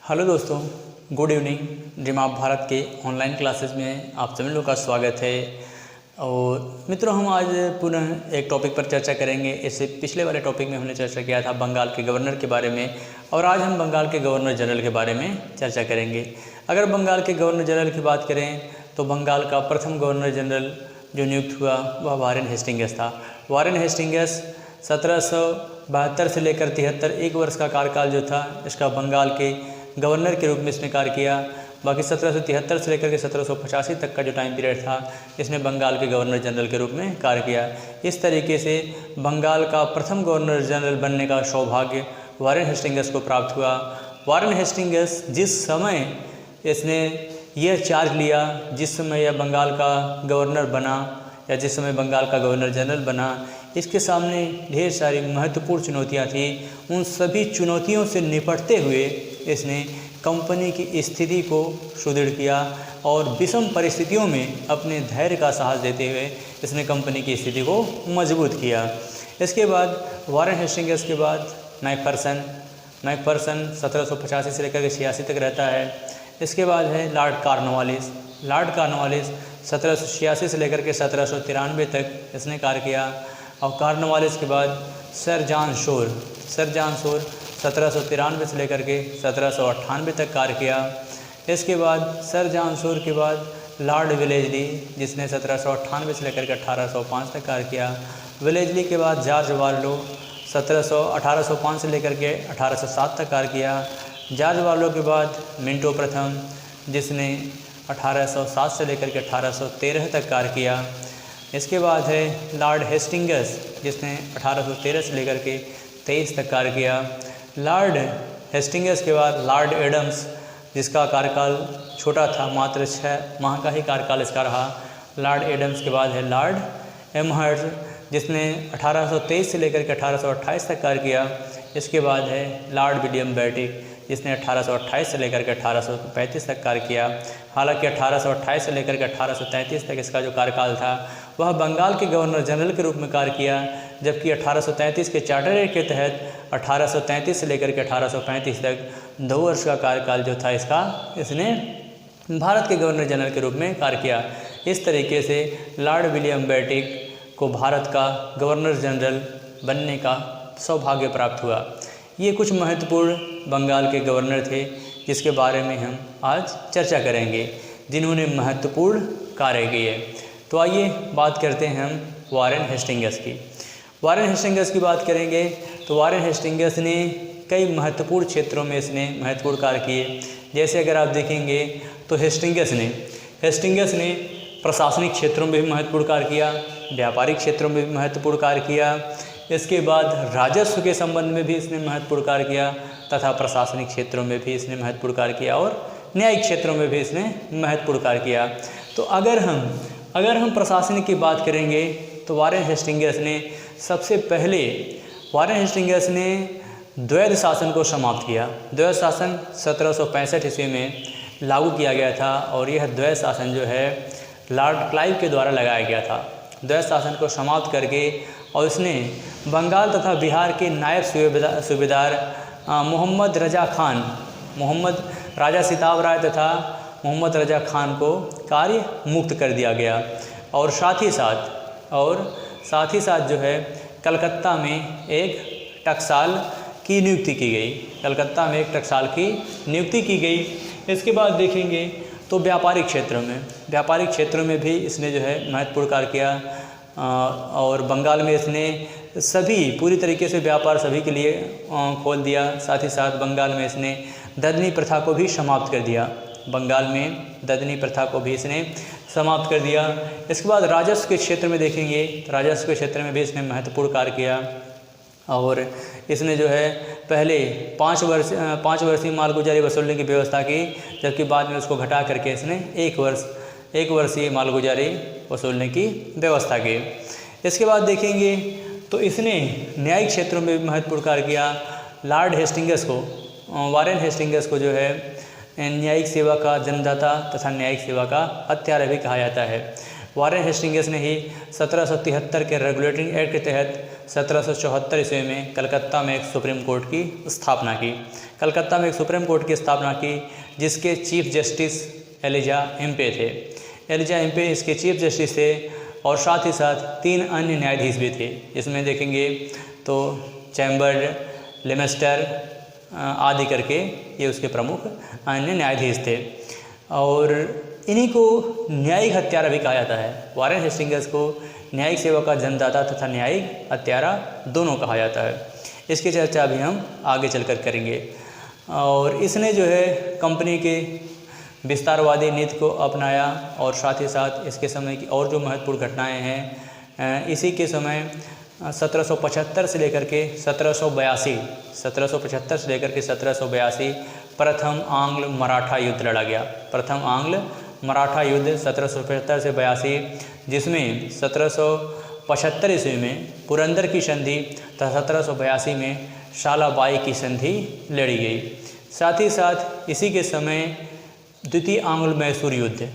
Hello दोस्तों, good evening. Dream Bharat के online classes में आप सभी लोगों का स्वागत है। और मित्रों, हम आज पुनः एक टॉपिक पर चर्चा करेंगे। इससे पिछले वाले टॉपिक में हमने चर्चा किया था बंगाल के गवर्नर के बारे में, और आज हम बंगाल के गवर्नर जनरल के बारे में चर्चा करेंगे। अगर बंगाल के गवर्नर जनरल की बात करें तो बंगाल का प्रथम गवर्नर जनरल जो नियुक्त हुआ वह वारेन हेस्टिंग्स था। वारेन हेस्टिंग्स 1772 से लेकर 73 एक वर्ष का कार्यकाल जो था इसका बंगाल के गवर्नर के रूप में इसने कार्य किया। बाकी 1773 से लेकर के 1785 तक का जो टाइम पीरियड था इसने बंगाल के गवर्नर जनरल के रूप में कार्य किया। इस तरीके से बंगाल का प्रथम गवर्नर जनरल बनने का सौभाग्य वारेन हेस्टिंग्स को प्राप्त हुआ। वारेन हेस्टिंग्स जिस समय इसने यह चार्ज लिया, जिस समय यह बंगाल का गवर्नर बना या जिस समय बंगाल का गवर्नर जनरल बना, इसके सामने ढेर सारी महत्वपूर्ण चुनौतियां थी। उन सभी चुनौतियों से निपटते हुए इसने कंपनी की स्थिति को सुदृढ़ किया और विषम परिस्थितियों में अपने धैर्य का साहस देते हुए इसने कंपनी की स्थिति को मजबूत किया। इसके बाद वारेन हेस्टिंग्स के बाद मैकफर्सन 1785 से लेकर के 86 तक रहता है। इसके बाद है लॉर्ड कॉर्नवालिस 1786 से लेकर के 1793 तक इसने कार्य किया। और कॉर्नवालिस के बाद सर जॉन शोर 1793 से लेकर के 1798 तक कार्य किया। इसके बाद सर जॉन शोर के बाद लॉर्ड वेलेस्ली, जिसने 1798 से लेकर के 1805 तक कार्य किया। वेलेस्ली के बाद जॉर्ज बार्लो 1805 से लेकर के 1807 तक कार्य किया। जॉर्ज बार्लो के बाद मिंटो प्रथम, जिसने 1807 से लेकर के 1813 तक कार्य किया। इसके बाद है लॉर्ड हेस्टिंग्स, जिसने 1813 से लेकर के 23 तक कार्य किया। लॉर्ड हेस्टिंग्स के बाद लॉर्ड एडम्स, जिसका कार्यकाल छोटा था, मात्र 6 माह का ही कार्यकाल इसका रहा। लॉर्ड एडम्स के बाद है लॉर्ड एमहर्स्ट, जिसने 1823 से लेकर के 1828 तक कार्य किया। इसके बाद है लॉर्ड विलियम बेटिक, जिसने 1828 से लेकर के 1835 तक कार्य किया। हालांकि 1828 से लेकर के 1833 तक इसका जो कार्यकाल था वह बंगाल के गवर्नर जनरल के रूप में कार्य किया, जबकि 1833 के चार्टर एक्ट के तहत 1833 से लेकर के 1835 तक 2 वर्ष का कार्यकाल जो था इसने भारत के गवर्नर जनरल के रूप में कार्य किया। इस तरीके से लॉर्ड विलियम बेटिक को भारत का गवर्नर जनरल बनने का सौभाग्य प्राप्त हुआ। ये कुछ महत्वपूर्ण बंगाल के गवर्नर थे जिसके बारे में हम आज चर्चा करेंगे, जिन्होंने महत्वपूर्ण कार्य किए। तो आइए बात करते हैं हम वारेन हेस्टिंग्स की। वारेन हेस्टिंग्स की बात करेंगे तो वारेन हेस्टिंग्स ने कई महत्वपूर्ण क्षेत्रों में इसने महत्वपूर्ण कार्य किए। जैसे अगर आप देखेंगे तो हेस्टिंग्स ने प्रशासनिक क्षेत्रों में भी महत्वपूर्ण कार्य किया, व्यापारिक क्षेत्रों में भी महत्वपूर्ण कार्य किया। इसके बाद राजस्व के संबंध में भी इसने महत्वपूर्ण कार्य किया तथा प्रशासनिक क्षेत्रों में भी इसने महत्वपूर्ण कार्य किया और न्यायिक क्षेत्रों में भी इसने महत्वपूर्ण कार्य किया। तो अगर हम प्रशासनिक की बात करेंगे तो वारेन हेस्टिंग्स ने सबसे पहले द्वैध शासन को समाप्त किया। द्वैध शासन 1765 ईस्वी में लागू किया गया था और यह द्वैध शासन जो है लॉर्ड क्लाइव के द्वारा लगाया गया था। द्वैध शासन को समाप्त करके और इसने बंगाल तथा बिहार के नायब सूबेदार मोहम्मद राजा सिताब राय तथा मोहम्मद रजा खान को कार्य मुक्त कर दिया गया। और साथ ही साथ जो है कलकत्ता में एक टकसाल की नियुक्ति की गई। इसके बाद देखेंगे तो व्यापारिक क्षेत्रों में भी इसने जो है महत्वपूर्ण कार्य किया। और बंगाल में इसने पूरी तरीके से व्यापार सभी के लिए खोल दिया। साथ ही साथ बंगाल में इसने ददनी प्रथा को भी समाप्त कर दिया। इसके बाद राजस्व के क्षेत्र में देखेंगे तो राजस्व के क्षेत्र में भी इसने महत्वपूर्ण कार्य किया। और इसने जो है पहले 5 वर्षीय मालगुजारी वसूलने की व्यवस्था की, जबकि बाद में उसको घटा करके इसने एक वर्षीय मालगुजारी वसूलने की व्यवस्था की। इसके बाद देखेंगे तो इसने न्यायिक क्षेत्रों में भी महत्वपूर्ण कार्य किया। वारेन हेस्टिंग्स को जो है न्यायिक सेवा का जन्मदाता तथा न्यायिक सेवा का हत्यारा भी कहा जाता है। वारेन हेस्टिंग्स ने ही 1773 के रेगुलेटिंग एक्ट के तहत 1774 ईस्वी में कलकत्ता में एक सुप्रीम कोर्ट की स्थापना की। कलकत्ता में एक सुप्रीम कोर्ट की स्थापना की जिसके चीफ जस्टिस एलिजा इम्पे थे। एलिजा इम्पे इसके चीफ जस्टिस थे और साथ ही साथ 3 अन्य न्यायाधीश भी थे। इसमें देखेंगे तो चैम्बर, लेमेस्टर आदि करके ये उसके प्रमुख अन्य न्यायाधीश थे। और इन्हीं को न्यायिक हत्यारा भी कहा जाता है। वारेन हेस्टिंग्स को न्यायिक सेवा का जन्मदाता तथा न्यायिक हत्यारा दोनों कहा जाता है। इसकी चर्चा भी हम आगे चलकर करेंगे। और इसने जो है कंपनी के विस्तारवादी नीति को अपनाया और साथ ही साथ इसके समय की और जो महत्वपूर्ण घटनाएं हैं इसी के समय 1775 से लेकर के 1775 से लेकर के 1782 प्रथम आंग्ल मराठा युद्ध लड़ा गया। प्रथम आंग्ल मराठा युद्ध 1775 से 82, जिसमें 1775 ईस्वी में पुरंदर की संधि तथा 1782 में शालाबाई की संधि लड़ी गई। साथ ही साथ इसी के समय द्वितीय आंग्ल मैसूर युद्ध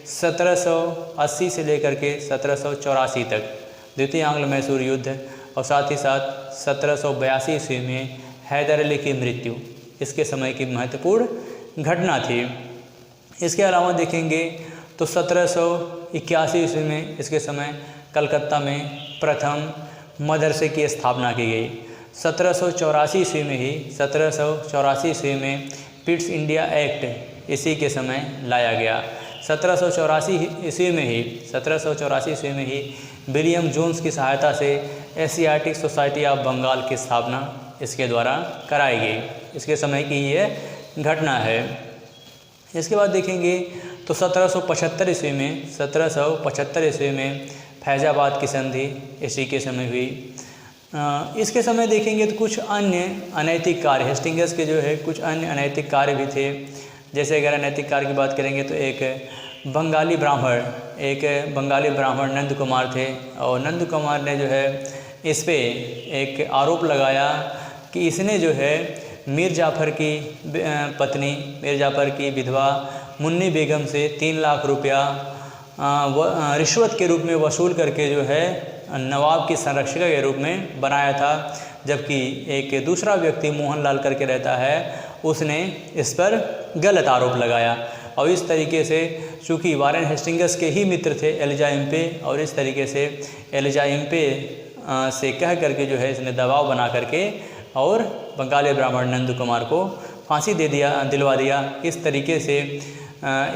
1780 से लेकर के 1784 तक द्वितीय आंग्ल मैसूर युद्ध, और साथ ही साथ 1782 ईस्वी में हैदर अली की मृत्यु इसके समय की महत्वपूर्ण घटना थी। इसके अलावा देखेंगे तो 1781 ईस्वी में इसके समय कलकत्ता में प्रथम मदरसे की स्थापना की गई। 1784 ईस्वी में पिट्स इंडिया एक्ट इसी के समय लाया गया। 1784 ईस्वी में ही विलियम जोन्स की सहायता से एशियाटिक सोसाइटी ऑफ बंगाल की स्थापना इसके द्वारा कराई गई। इसके समय की ये घटना है। इसके बाद देखेंगे तो 1775 ईस्वी में फैजाबाद की संधि इसी के समय हुई। इसके समय देखेंगे तो कुछ अन्य अनैतिक कार्य हेस्टिंग्स के जो है कुछ अन्य अनैतिक कार्य भी थे। जैसे अगर अनैतिक कार्य की बात करेंगे तो एक बंगाली ब्राह्मण नंद कुमार थे, और नंद कुमार ने जो है इस पे एक आरोप लगाया कि इसने जो है मीर जाफ़र की पत्नी, मीर जाफ़र की विधवा मुन्नी बेगम से 3 लाख रुपया रिश्वत के रूप में वसूल करके जो है नवाब की संरक्षिका के रूप में बनाया था। जबकि एक दूसरा व्यक्ति मोहनलाल करके रहता है, उसने इस पर गलत आरोप लगाया। और इस तरीके से चूँकि वारेन हेस्टिंग्स के ही मित्र थे एलिजा इम्पे, और इस तरीके से एलिजा इम्पे से कह करके जो है इसने दबाव बना करके और बंगाली ब्राह्मण नंद कुमार को फांसी दिलवा दिया। इस तरीके से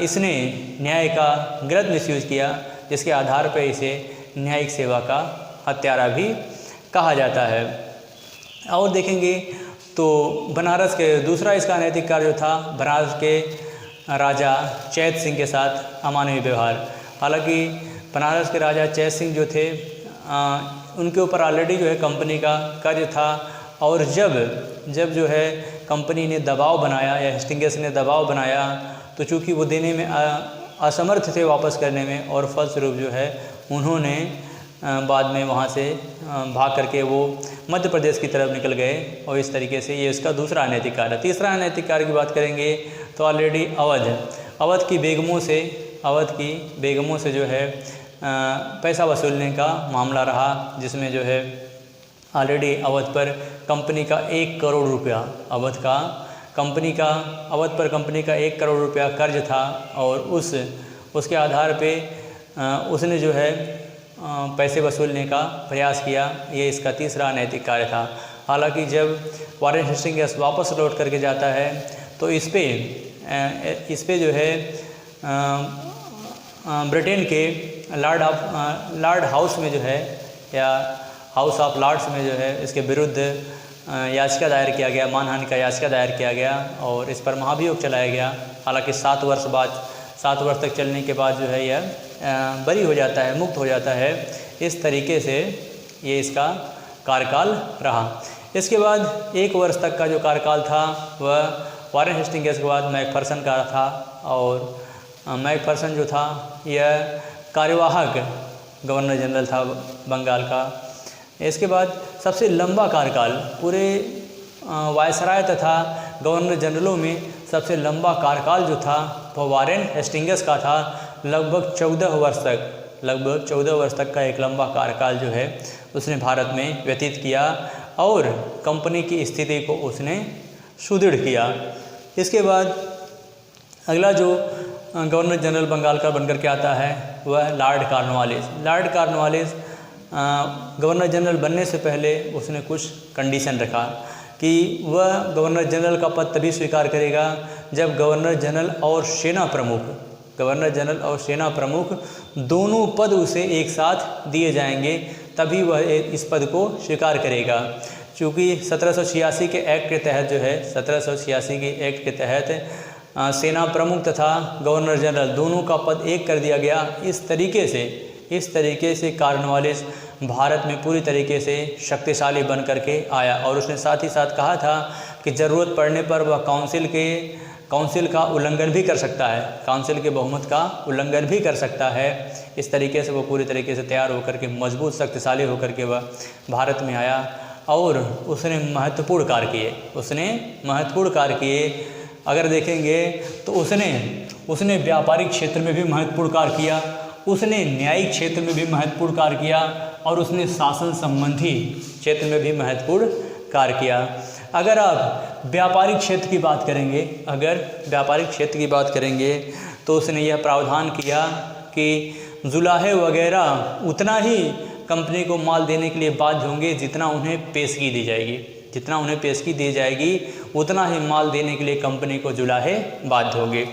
इसने न्याय का गलत मिसयूज किया, जिसके आधार पर इसे न्यायिक सेवा का हत्यारा भी कहा जाता है। और देखेंगे तो बनारस के दूसरा इसका अनैतिक कार्य जो था, बनारस के राजा चैत सिंह के साथ अमानवीय व्यवहार। हालांकि बनारस के राजा चैत सिंह जो थे उनके ऊपर ऑलरेडी जो है कंपनी का कर्ज था, और जब जो है कंपनी ने दबाव बनाया या हेस्टिंग्स ने दबाव बनाया तो चूँकि वो देने में असमर्थ थे वापस करने में, और फलस्वरूप जो है उन्होंने बाद में वहाँ से भाग करके वो मध्य प्रदेश की तरफ निकल गए। और इस तरीके से ये इसका दूसरा अनैतिक कार्य। तीसरा अनैतिक कार्य की बात करेंगे तो ऑलरेडी अवध की बेगमों से जो है पैसा वसूलने का मामला रहा, जिसमें जो है ऑलरेडी अवध पर कंपनी का 1 करोड़ रुपया कंपनी का 1 करोड़ रुपया कर्ज था, और उसके आधार पे उसने जो है पैसे वसूलने का प्रयास किया। ये इसका तीसरा अनैतिक कार्य था। हालांकि जब वारेन हेस्टिंग्स वापस लौट करके जाता है तो इस पे जो है ब्रिटेन के लॉर्ड हाउस में जो है या हाउस ऑफ लॉर्ड्स में जो है इसके विरुद्ध याचिका दायर किया गया, मानहानि का याचिका दायर किया गया, और इस पर महाभियोग चलाया गया। हालांकि 7 वर्ष तक चलने के बाद जो है यह बरी हो जाता है, मुक्त हो जाता है। इस तरीके से ये इसका कार्यकाल रहा। इसके बाद 1 वर्ष तक का जो कार्यकाल था वह वारेन हेस्टिंग्स के बाद मैकफर्सन का था, और मैकफर्सन जो था यह कार्यवाहक गवर्नर जनरल था बंगाल का। इसके बाद सबसे लंबा कार्यकाल पूरे वायसराय तथा गवर्नर जनरलों में सबसे लंबा कार्यकाल जो था वह वारेन हेस्टिंग्स का था। लगभग 14 वर्ष तक लगभग 14 वर्ष तक का एक लंबा कार्यकाल जो है उसने भारत में व्यतीत किया और कंपनी की स्थिति को उसने सुदृढ़ किया। इसके बाद अगला जो गवर्नर जनरल बंगाल का बनकर के आता है वह Lord Cornwallis. Lord Cornwallis governor general बनने से पहले उसने कुछ कंडीशन रखा कि वह गवर्नर जनरल का पद तभी स्वीकार करेगा जब गवर्नर जनरल और सेना प्रमुख दोनों पद उसे एक साथ दिए जाएंगे, तभी वह इस पद को स्वीकार करेगा। चूँकि 1786 के एक्ट के तहत जो है 1786 के एक्ट के तहत सेना प्रमुख तथा गवर्नर जनरल दोनों का पद एक कर दिया गया। इस तरीके से कॉर्नवालिस भारत में पूरी तरीके से शक्तिशाली बन करके आया और उसने साथ ही साथ कहा था कि ज़रूरत पड़ने पर वह काउंसिल का उल्लंघन भी कर सकता है, काउंसिल के बहुमत का उल्लंघन भी कर सकता है। इस तरीके से वो पूरी तरीके से तैयार होकर के मजबूत शक्तिशाली होकर के वह भारत में आया और उसने महत्वपूर्ण कार्य किए। अगर देखेंगे तो उसने व्यापारिक क्षेत्र में भी महत्वपूर्ण कार्य किया, उसने न्यायिक क्षेत्र में भी महत्वपूर्ण कार्य किया और उसने शासन संबंधी क्षेत्र में भी महत्वपूर्ण कार्य किया। अगर आप व्यापारिक क्षेत्र की बात करेंगे तो उसने यह प्रावधान किया कि जुलाहे वगैरह उतना ही कंपनी को माल देने के लिए बाध्य होंगे जितना उन्हें पेशगी दी जाएगी, उतना ही माल देने के लिए कंपनी को जुलाहे बाध्य होंगे।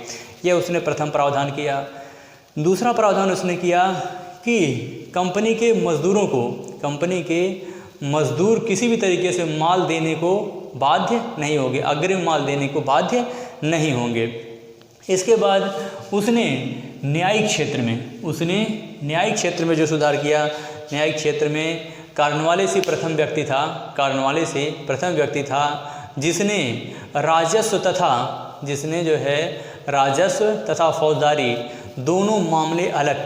यह उसने प्रथम प्रावधान किया। दूसरा प्रावधान उसने किया कि कंपनी के मजदूर किसी भी तरीके से माल देने को बाध्य नहीं होंगे, अग्रिम माल देने को बाध्य नहीं होंगे। इसके बाद उसने न्यायिक क्षेत्र में जो सुधार किया, न्यायिक क्षेत्र में कॉर्नवालिस ही प्रथम व्यक्ति था जिसने राजस्व तथा फौजदारी दोनों मामले अलग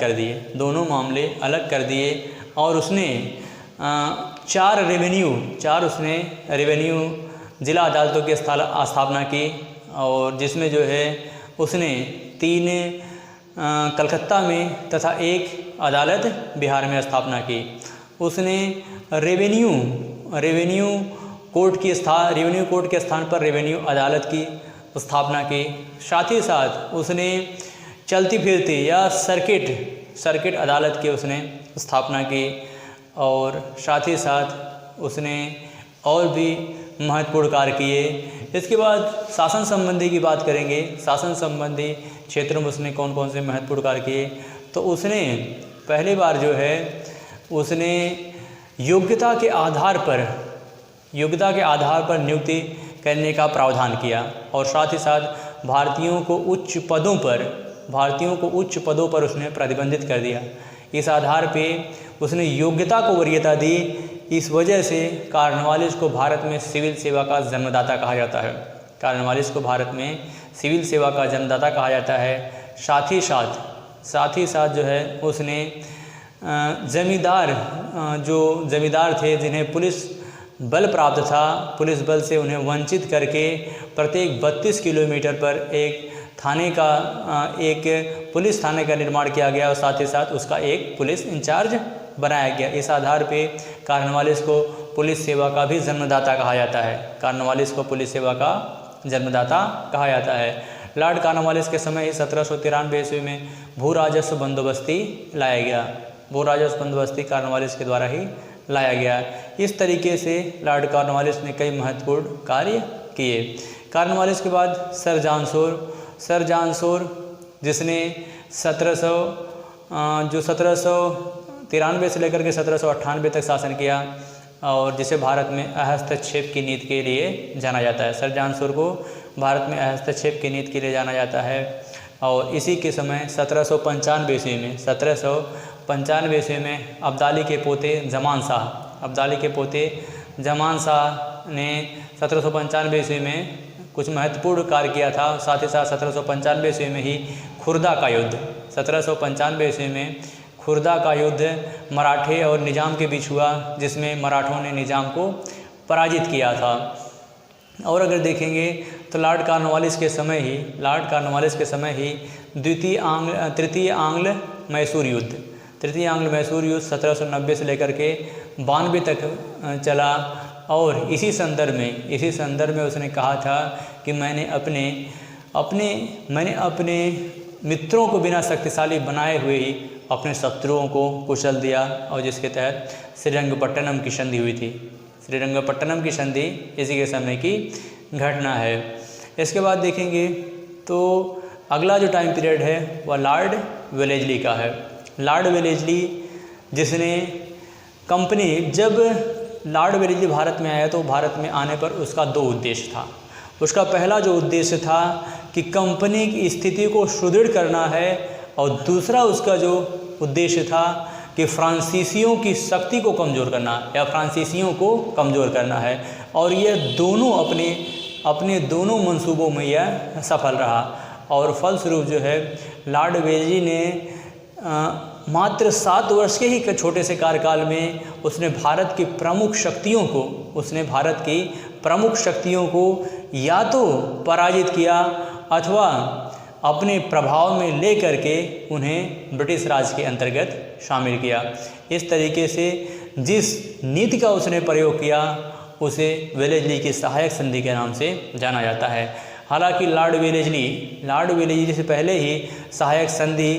कर दिए और उसने चार रेवेन्यू जिला अदालतों की स्थापना की और जिसमें जो है उसने 3 कलकत्ता में तथा 1 अदालत बिहार में स्थापना की। उसने रेवेन्यू कोर्ट के स्थान पर रेवेन्यू अदालत की स्थापना की। साथ ही साथ उसने चलती फिरती या सर्किट अदालत की उसने स्थापना की और साथ ही साथ उसने और भी महत्वपूर्ण कार्य किए। इसके बाद शासन संबंधी की बात करेंगे, शासन संबंधी क्षेत्रों में उसने कौन कौन से महत्वपूर्ण कार्य किए, तो उसने पहली बार जो है उसने योग्यता के आधार पर नियुक्ति करने का प्रावधान किया और साथ ही साथ भारतीयों को उच्च पदों पर उसने प्रतिबंधित कर दिया। इस आधार पे उसने योग्यता को वरीयता दी। इस वजह से कॉर्नवालिस को भारत में सिविल सेवा का जन्मदाता कहा जाता है। साथ ही साथ जो है उसने जमींदार थे जिन्हें पुलिस बल प्राप्त था, पुलिस बल से उन्हें वंचित करके प्रत्येक 32 किलोमीटर पर एक पुलिस थाने का निर्माण किया गया और साथ ही साथ उसका एक पुलिस इंचार्ज बनाया गया। इस आधार पे कॉर्नवालिस को पुलिस सेवा का भी जन्मदाता कहा जाता है। लॉर्ड कॉर्नवालिस के समय ही 1793 ईस्वी में भू राजस्व बंदोबस्ती कॉर्नवालिस के द्वारा ही लाया गया। इस तरीके से लॉर्ड कॉर्नवालिस ने कई महत्वपूर्ण कार्य किए। कॉर्नवालिस के बाद सर जॉन शोर जिसने 1793 से लेकर के 1798 तक शासन किया और जिसे भारत में हस्तक्षेप की नीति के लिए जाना जाता है। सर जॉन शोर को भारत में हस्तक्षेप की नीति के लिए जाना जाता है और इसी के समय 1795 ईस्वी में अब्दाली के पोते जमान शाह ने 1795 ईस्वी में कुछ महत्वपूर्ण कार्य किया था। साथ ही साथ 1795 ईस्वी में ही खुर्दा का युद्ध मराठे और निजाम के बीच हुआ, जिसमें मराठों ने निजाम को पराजित किया था। और अगर देखेंगे तो लॉर्ड कॉर्नवालिस के समय ही तृतीय आंग्ल मैसूर तृतीय आंग्ल मैसूर युद्ध 1790 से लेकर के 92 तक चला। और इसी संदर्भ में उसने कहा था कि मैंने अपने मित्रों को बिना शक्तिशाली बनाए हुए ही अपने शत्रुओं को कुचल दिया, और जिसके तहत श्रीरंगपट्टनम की संधि हुई थी। श्रीरंगपट्टनम की संधि इसी के समय की घटना है। इसके बाद देखेंगे तो अगला जो टाइम पीरियड है वह लॉर्ड वेलेस्ली का है। लॉर्ड वेलेस्ली जिसने जब लॉर्ड वेलेस्ली भारत में आया तो भारत में आने पर उसका 2 उद्देश्य था। उसका पहला जो उद्देश्य था कि कंपनी की स्थिति को सुदृढ़ करना है, और दूसरा उसका जो उद्देश्य था कि फ्रांसीसियों की शक्ति को कमज़ोर करना या फ्रांसीसियों को कमज़ोर करना है। और यह दोनों अपने दोनों मंसूबों में यह सफल रहा, और फलस्वरूप जो है लॉर्ड वेलेस्ली ने मात्र 7 वर्ष के ही छोटे से कार्यकाल में उसने भारत की प्रमुख शक्तियों को या तो पराजित किया अथवा अपने प्रभाव में ले करके उन्हें ब्रिटिश राज के अंतर्गत शामिल किया। इस तरीके से जिस नीति का उसने प्रयोग किया उसे वेलेस्ली की सहायक संधि के नाम से जाना जाता है। हालांकि लॉर्ड वेलेस्ली से पहले ही सहायक संधि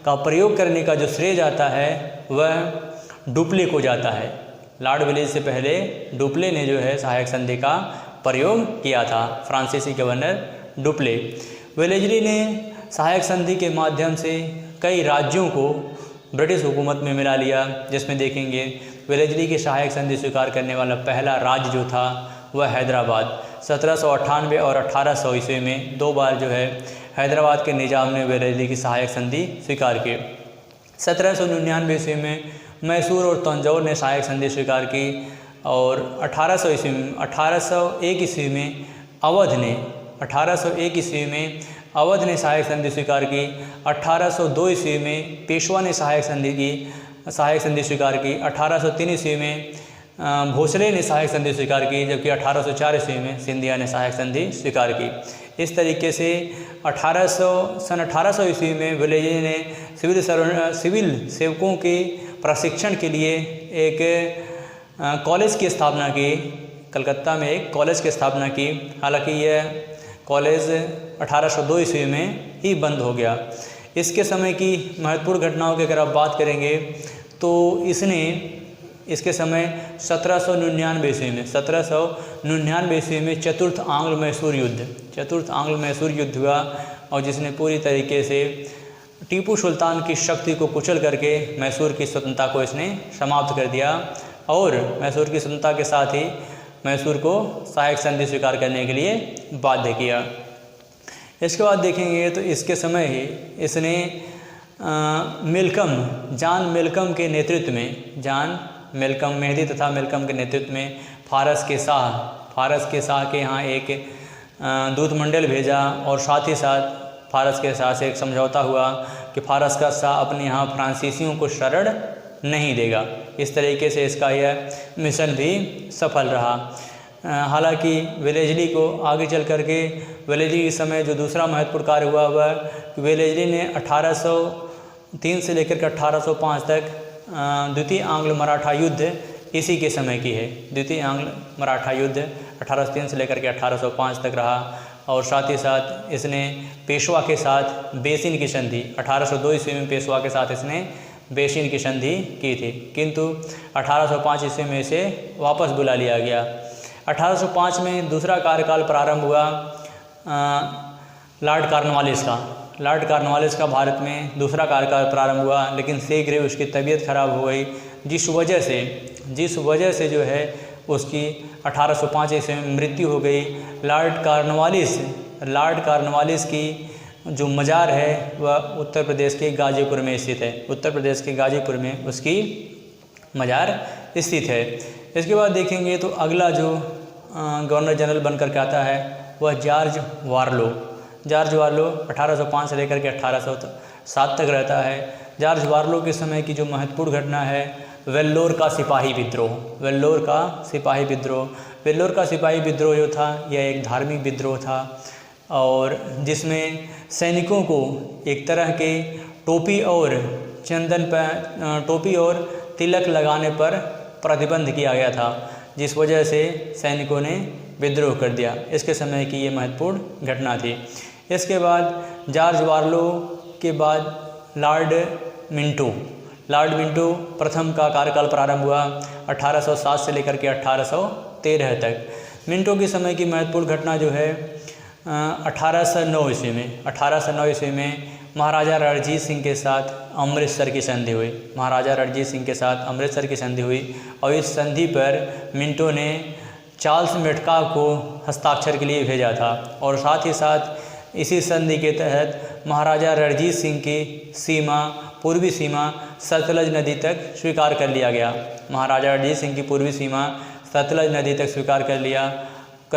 का प्रयोग करने का जो श्रेय जाता है वह डुप्ले को जाता है। लॉर्ड वेलेस्ली से पहले डुप्ले ने जो है सहायक संधि का प्रयोग किया था, फ्रांसीसी गवर्नर डुप्ले। वेलेस्ली ने सहायक संधि के माध्यम से कई राज्यों को ब्रिटिश हुकूमत में मिला लिया, जिसमें देखेंगे वेलेस्ली की सहायक संधि स्वीकार करने वाला पहला राज्य जो था वह हैदराबाद। 1798 और 1800 ईस्वी में 2 बार जो है हैदराबाद के निजाम ने वेलेस्ली की सहायक संधि स्वीकार की। 1799 ईस्वी में मैसूर और तंजौर ने सहायक संधि स्वीकार की, और 1801 ईस्वी में अवध ने सहायक संधि स्वीकार की। 1802 ईस्वी में पेशवा ने सहायक संधि स्वीकार की। 1803 ईस्वी में भोसले ने सहायक संधि स्वीकार की, जबकि 1804 ईस्वी में सिंधिया ने सहायक संधि स्वीकार की। इस तरीके से 1800 ईस्वी में वेलेस्ली ने सिविल सेवकों के प्रशिक्षण के लिए एक कॉलेज की स्थापना की। कलकत्ता में एक कॉलेज की स्थापना की। हालांकि यह कॉलेज 1802 ईस्वी में ही बंद हो गया। इसके समय की महत्वपूर्ण घटनाओं की अगर आप बात करेंगे तो इसके समय 1799 ईस्वी में चतुर्थ आंग्ल मैसूर युद्ध हुआ, और जिसने पूरी तरीके से टीपू सुल्तान की शक्ति को कुचल करके मैसूर की स्वतंत्रता को इसने समाप्त कर दिया, और मैसूर की स्वतंत्रता के साथ ही मैसूर को सहायक संधि स्वीकार करने के लिए बाध्य किया। इसके बाद देखेंगे तो इसके समय ही इसने मेहदी तथा मेलकम के नेतृत्व में फारस के शाह के यहाँ एक दूतमंडल भेजा, और साथ ही साथ फारस के शाह से एक समझौता हुआ कि फारस का शाह अपने यहाँ फ्रांसीसियों को शरण नहीं देगा। इस तरीके से इसका यह मिशन भी सफल रहा। हालांकि वेलेस्ली को आगे चल करके वेलेस्ली के समय जो दूसरा महत्वपूर्ण कार्य हुआ वह वेलेस्ली ने 1803 से लेकर के 1805 तक द्वितीय आंग्ल मराठा युद्ध इसी के समय की है। द्वितीय आंग्ल मराठा युद्ध 1803 से लेकर के 1805 तक रहा, और साथ ही साथ इसने पेशवा के साथ बेसिन की संधि 1802 ईस्वी में पेशवा के साथ इसने बेसिन की संधि की थी, किंतु 1805 ईस्वी में इसे वापस बुला लिया गया। 1805 में दूसरा कार्यकाल प्रारंभ हुआ लॉर्ड कॉर्नवालिस का भारत में दूसरा कार्यकाल प्रारंभ हुआ, लेकिन शीघ्र ही उसकी तबीयत खराब हो गई, जिस वजह से जो है उसकी 1805 ईस्वी में मृत्यु हो गई। लॉर्ड कॉर्नवालिस की जो मज़ार है वह उत्तर प्रदेश के गाजीपुर में स्थित है। उत्तर प्रदेश के गाजीपुर में उसकी मज़ार स्थित है। इसके बाद देखेंगे तो अगला जो गवर्नर जनरल बनकर के आता है वह जॉर्ज वार्लो 1805 से लेकर के 1807 तक रहता है। जॉर्ज वार्लो के समय की जो महत्वपूर्ण घटना है वेल्लोर का सिपाही विद्रोह जो था यह एक धार्मिक विद्रोह था, और जिसमें सैनिकों को एक तरह के टोपी और चंदन पर टोपी और तिलक लगाने पर प्रतिबंध किया गया था, जिस वजह से सैनिकों ने विद्रोह कर दिया। इसके समय की ये महत्वपूर्ण घटना थी। इसके बाद जॉर्ज वार्लो के बाद लॉर्ड मिंटो प्रथम का कार्यकाल प्रारंभ हुआ 1807 से लेकर के 1813 तक। मिंटो के समय की महत्वपूर्ण घटना जो है 1809 ईस्वी में महाराजा रणजीत सिंह के साथ अमृतसर की संधि हुई। महाराजा रणजीत सिंह के साथ अमृतसर की संधि हुई और इस संधि पर मिंटो ने चार्ल्स मेटकाव को हस्ताक्षर के लिए भेजा था और साथ ही साथ इसी संधि के तहत महाराजा रणजीत सिंह की पूर्वी सीमा सतलज नदी तक स्वीकार कर लिया गया। महाराजा रणजीत सिंह की पूर्वी सीमा सतलज नदी तक स्वीकार कर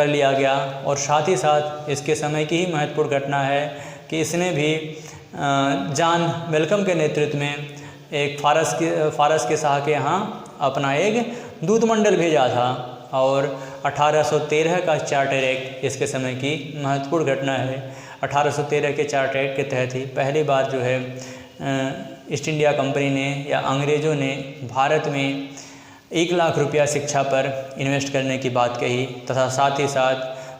लिया गया और साथ ही साथ इसके समय की ही महत्वपूर्ण घटना है कि इसने भी जॉन वेलकम के नेतृत्व में एक फारस के शाह के यहाँ अपना एक दूतमंडल भेजा था और 1813 का चार्टर एक्ट इसके समय की महत्वपूर्ण घटना है। 1813 के चार्टर एक्ट के तहत ही पहली बार जो है ईस्ट इंडिया कंपनी ने या अंग्रेज़ों ने भारत में 1 लाख रुपया शिक्षा पर इन्वेस्ट करने की बात कही तथा साथ ही साथ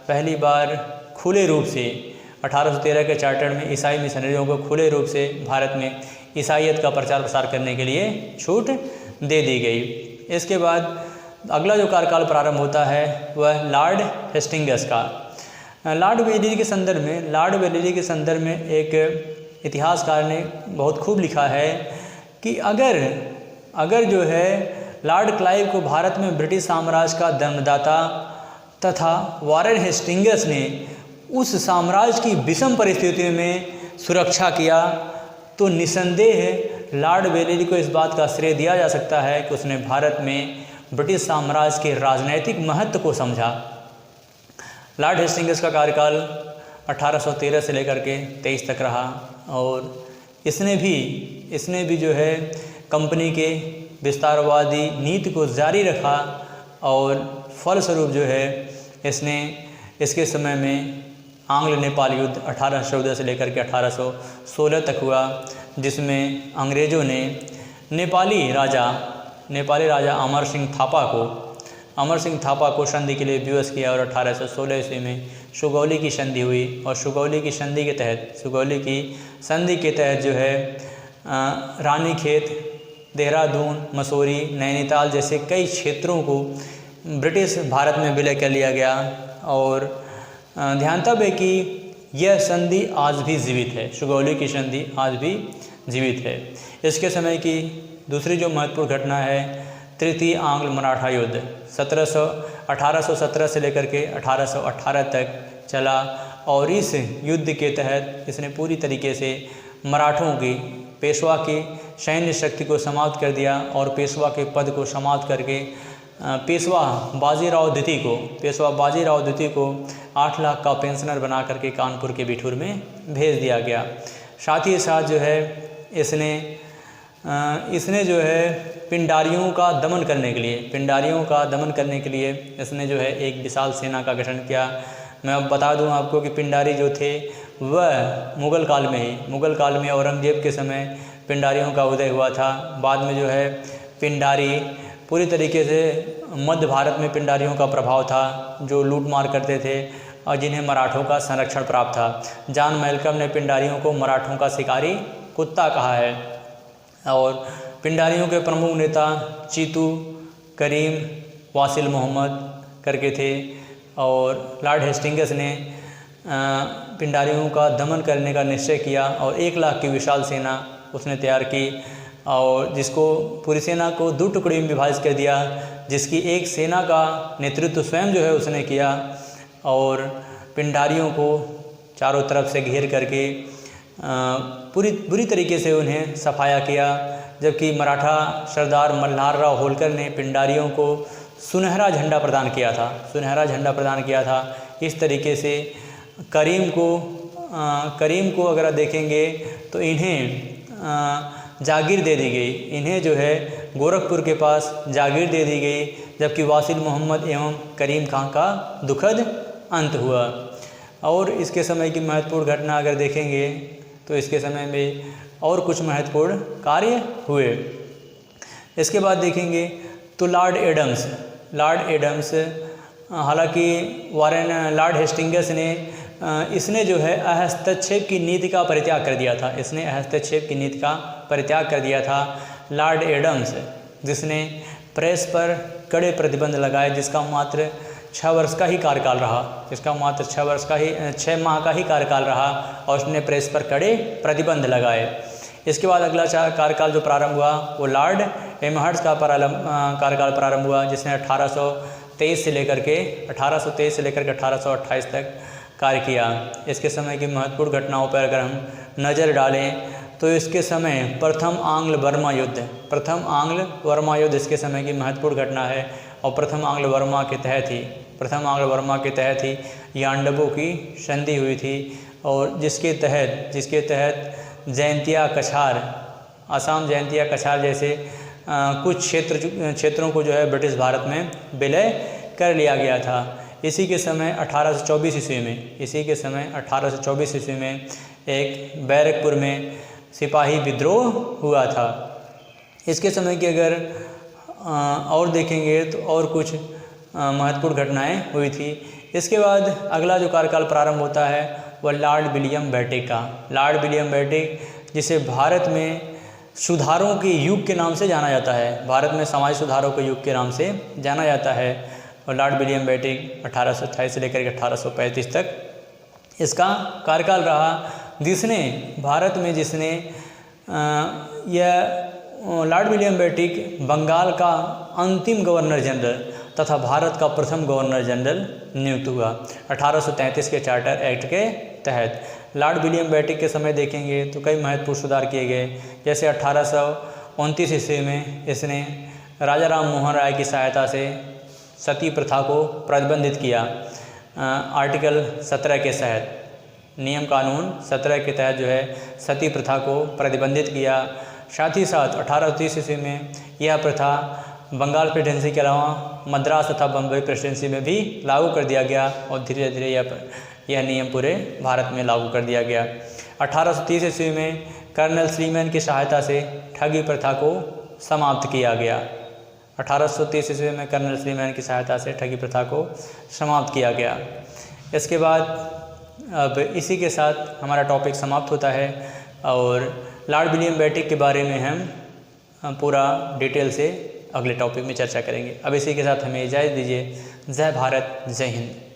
पहली बार खुले रूप से 1813 के चार्टर में ईसाई मिशनरियों को खुले रूप से भारत में ईसाईयत का प्रचार प्रसार करने के लिए छूट दे दी गई। इसके बाद अगला जो कार्यकाल प्रारंभ होता है वह लॉर्ड हेस्टिंग्स का। लॉर्ड वेलेस्ली के संदर्भ में एक इतिहासकार ने बहुत खूब लिखा है कि अगर जो है लॉर्ड क्लाइव को भारत में ब्रिटिश साम्राज्य का जन्मदाता तथा वॉरेन हेस्टिंग्स ने उस साम्राज्य की विषम परिस्थितियों में सुरक्षा किया तो निसंदेह लॉर्ड वेलेस्ली को इस बात का श्रेय दिया जा सकता है कि उसने भारत में ब्रिटिश साम्राज्य के राजनैतिक महत्व को समझा। लॉर्ड हेस्टिंग्स का कार्यकाल 1813 से लेकर के 23 तक रहा और इसने भी जो है कंपनी के विस्तारवादी नीति को जारी रखा और फलस्वरूप जो है इसके समय में आंग्ल नेपाल युद्ध 1814 से लेकर के 1816 तक हुआ, जिसमें अंग्रेज़ों ने नेपाली राजा अमर सिंह थापा को संधि के लिए विवश किया और 1816 ईस्वी में सुगौली की संधि हुई और सुगौली की संधि के तहत जो है रानीखेत, देहरादून, मसूरी, नैनीताल जैसे कई क्षेत्रों को ब्रिटिश भारत में विलय कर लिया गया। और ध्यानतव्य है कि यह संधि आज भी जीवित है, सुगौली की संधि आज भी जीवित है। इसके समय की दूसरी जो महत्वपूर्ण घटना है तृतीय आंग्ल मराठा युद्ध 1817 से लेकर के 1818 तक चला और इस युद्ध के तहत इसने पूरी तरीके से मराठों की पेशवा की सैन्य शक्ति को समाप्त कर दिया और पेशवा के पद को समाप्त करके पेशवा बाजीराव द्वितीय को 8 लाख का पेंशनर बना करके कानपुर के बिठूर में भेज दिया गया। साथ ही साथ जो है इसने जो है पिंडारियों का दमन करने के लिए इसने जो है एक विशाल सेना का गठन किया। मैं अब बता दूं आपको कि पिंडारी जो थे वह मुग़ल काल में औरंगजेब के समय पिंडारियों का उदय हुआ था। बाद में जो है पिंडारी पूरी तरीके से मध्य भारत में पिंडारियों का प्रभाव था जो लूटमार करते थे और जिन्हें मराठों का संरक्षण प्राप्त था। जॉन मेलकम ने पिंडारियों को मराठों का शिकारी कुत्ता कहा है और पिंडारियों के प्रमुख नेता चीतू, करीम, वासिल मोहम्मद करके थे और लॉर्ड हेस्टिंग्स ने पिंडारियों का दमन करने का निश्चय किया और 1 लाख की विशाल सेना उसने तैयार की और जिसको पूरी सेना को 2 टुकड़े में विभाजित कर दिया, जिसकी एक सेना का नेतृत्व स्वयं जो है उसने किया और पिंडारियों को चारों तरफ से घेर करके बुरी तरीके से उन्हें सफाया किया। जबकि मराठा सरदार मल्हारराव होलकर ने पिंडारियों को सुनहरा झंडा प्रदान किया था। इस तरीके से करीम को अगर आप देखेंगे तो इन्हें जागीर दे दी गई, इन्हें जो है गोरखपुर के पास जागीर दे दी गई, जबकि वासिल मोहम्मद एवं करीम खां का दुखद अंत हुआ। और इसके समय की महत्वपूर्ण घटना अगर देखेंगे तो इसके समय में और कुछ महत्वपूर्ण कार्य हुए। इसके बाद देखेंगे तो लॉर्ड एडम्स हालांकि लॉर्ड हेस्टिंग्स ने इसने जो है हस्तक्षेप की नीति का परित्याग कर दिया था। इसने हस्तक्षेप की नीति का परित्याग कर दिया था लॉर्ड एडम्स, जिसने प्रेस पर कड़े प्रतिबंध लगाए, जिसका मात्र 6 वर्ष का ही कार्यकाल रहा, जिसका मात्र 6 माह का ही कार्यकाल रहा और उसने प्रेस पर कड़े प्रतिबंध लगाए। इसके बाद अगला कार्यकाल जो प्रारंभ हुआ वो लॉर्ड एमहर्स्ट का कार्यकाल प्रारंभ हुआ, जिसने 1823 से लेकर के 1828 तक कार्य किया। इसके समय की महत्वपूर्ण घटनाओं पर अगर हम नज़र डालें तो इसके समय प्रथम आंग्ल बर्मा युद्ध इसके समय की महत्वपूर्ण घटना है। और प्रथम आंग्ल बर्मा के तहत ही यांडबो की संधि हुई थी, और जिसके तहत असम जयंतिया कछार जैसे कुछ क्षेत्रों को जो है ब्रिटिश भारत में विलय कर लिया गया था। इसी के समय 1824 ईस्वी में एक बैरकपुर में सिपाही विद्रोह हुआ था। इसके समय की अगर और देखेंगे तो और कुछ महत्वपूर्ण घटनाएं हुई थी। इसके बाद अगला जो कार्यकाल प्रारंभ होता है वह लॉर्ड विलियम बेटिक जिसे भारत में सुधारों के युग के नाम से जाना जाता है, भारत में समाज सुधारों के युग के नाम से जाना जाता है। और लॉर्ड विलियम बेटिक 1828 से लेकर 1835 तक इसका कार्यकाल रहा, जिसने लॉर्ड विलियम बेटिक बंगाल का अंतिम गवर्नर जनरल तथा भारत का प्रथम गवर्नर जनरल नियुक्त हुआ 1833 के चार्टर एक्ट के तहत। लॉर्ड विलियम बेटिक के समय देखेंगे तो कई महत्वपूर्ण सुधार किए गए, जैसे 1829 ईस्वी में इसने राजा राम मोहन राय की सहायता से सती प्रथा को प्रतिबंधित किया। आर्टिकल 17 के तहत, नियम कानून 17 के तहत जो है सती प्रथा को प्रतिबंधित किया। साथ ही साथ 1830 ईस्वी में यह प्रथा बंगाल प्रेसिडेंसी के अलावा मद्रास तथा बम्बई प्रेसिडेंसी में भी लागू कर दिया गया, और धीरे धीरे यह नियम पूरे भारत में लागू कर दिया गया। 1830 ईस्वी में कर्नल स्लीमैन की सहायता से ठगी प्रथा को समाप्त किया गया। 1830 ईस्वी में कर्नल स्लीमैन की सहायता से ठगी प्रथा को समाप्त किया गया। इसके बाद अब इसी के साथ हमारा टॉपिक समाप्त होता है, और लॉर्ड विलियम बेटिक के बारे में हम पूरा डिटेल से अगले टॉपिक में चर्चा करेंगे। अब इसी के साथ हमें इजाज़त दीजिए। जय भारत, जय हिंद।